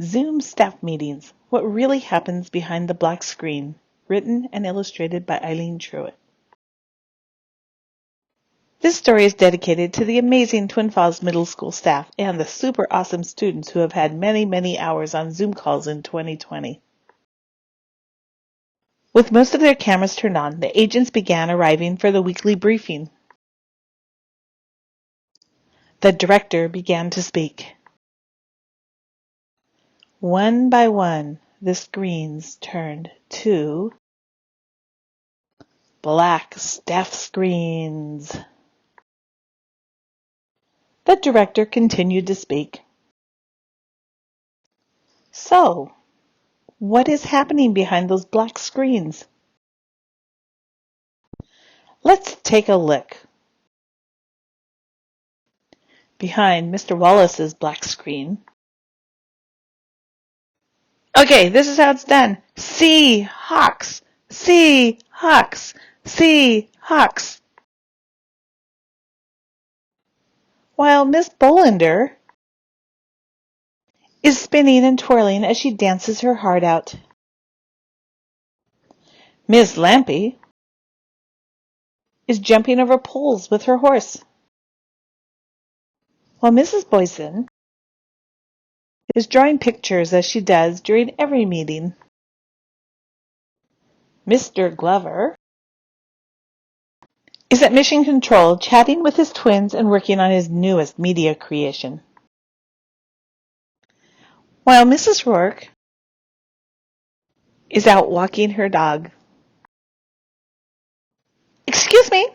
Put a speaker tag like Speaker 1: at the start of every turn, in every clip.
Speaker 1: Zoom Staff Meetings, What Really Happens Behind the Black Screen, written and illustrated by Eileen Truitt. This story is dedicated to the amazing Twin Falls Middle School staff and the super awesome students who have had many hours on Zoom calls in 2020. With most of their cameras turned on, the agents began arriving for the weekly briefing. The director began to speak. One by one, the screens turned to black staff screens. The director continued to speak. So, what is happening behind those black screens? Let's take a look. Behind Mr. Wallace's black screen. Okay, this is how it's done. Seahawks, Seahawks, Seahawks. While Miss Bolander is spinning and twirling as she dances her heart out. Miss Lampy is jumping over poles with her horse. While Mrs. Boyson is drawing pictures as she does during every meeting. Mr. Glover is at Mission Control chatting with his twins and working on his newest media creation. While Mrs. Rourke is out walking her dog. Excuse me,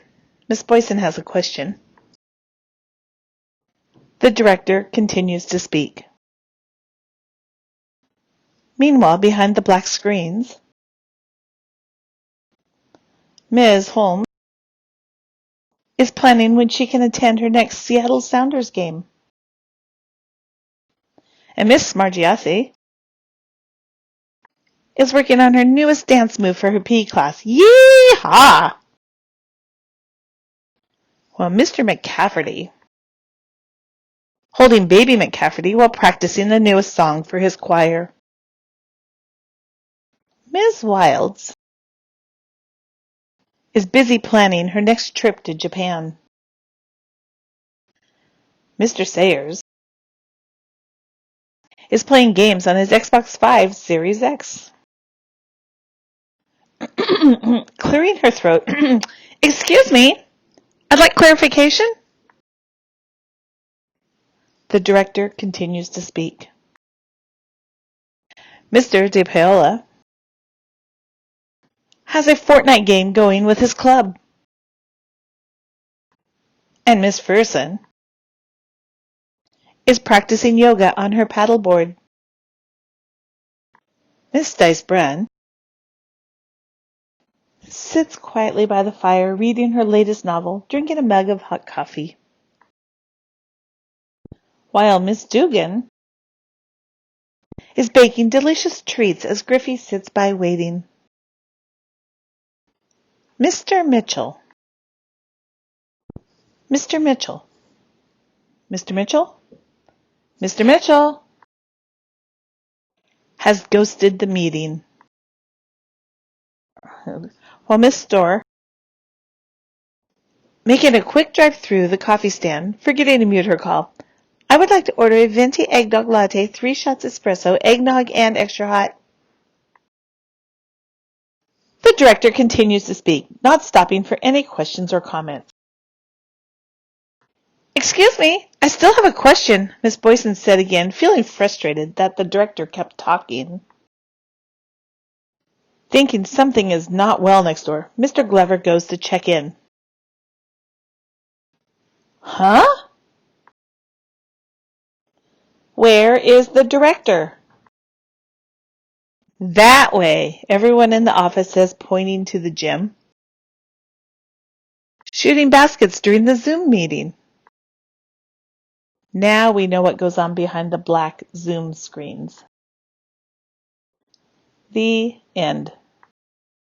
Speaker 1: Miss Boyson has a question. The director continues to speak. Meanwhile, behind the black screens, Ms. Holmes is planning when she can attend her next Seattle Sounders game. And Miss Smargiassi is working on her newest dance move for her PE class. Yee-haw! While Mr. McCafferty holding baby McCafferty while practicing the newest song for his choir. Ms. Wilds is busy planning her next trip to Japan. Mr. Sayers is playing games on his Xbox 5 Series X. Clearing her throat. Excuse me, I'd like clarification. The director continues to speak. Mr. De Paola has a Fortnite game going with his club. And Miss Ferguson is practicing yoga on her paddleboard. Miss Dice-Bren sits quietly by the fire reading her latest novel, drinking a mug of hot coffee. While Miss Dugan is baking delicious treats as Griffey sits by waiting. Mr. Mitchell. Mr. Mitchell. Mr. Mitchell? Mr. Mitchell has ghosted the meeting. While Miss Storr making a quick drive through the coffee stand, forgetting to mute her call. I would like to order a venti eggnog latte, 3 shots espresso, eggnog, and extra hot. The director continues to speak, not stopping for any questions or comments. Excuse me, I still have a question, Miss Boyson said again, feeling frustrated that the director kept talking. Thinking something is not well next door, Mr. Glover goes to check in. Huh? Where is the director? That way, everyone in the office says, pointing to the gym. Shooting baskets during the Zoom meeting. Now we know what goes on behind the black Zoom screens. The end.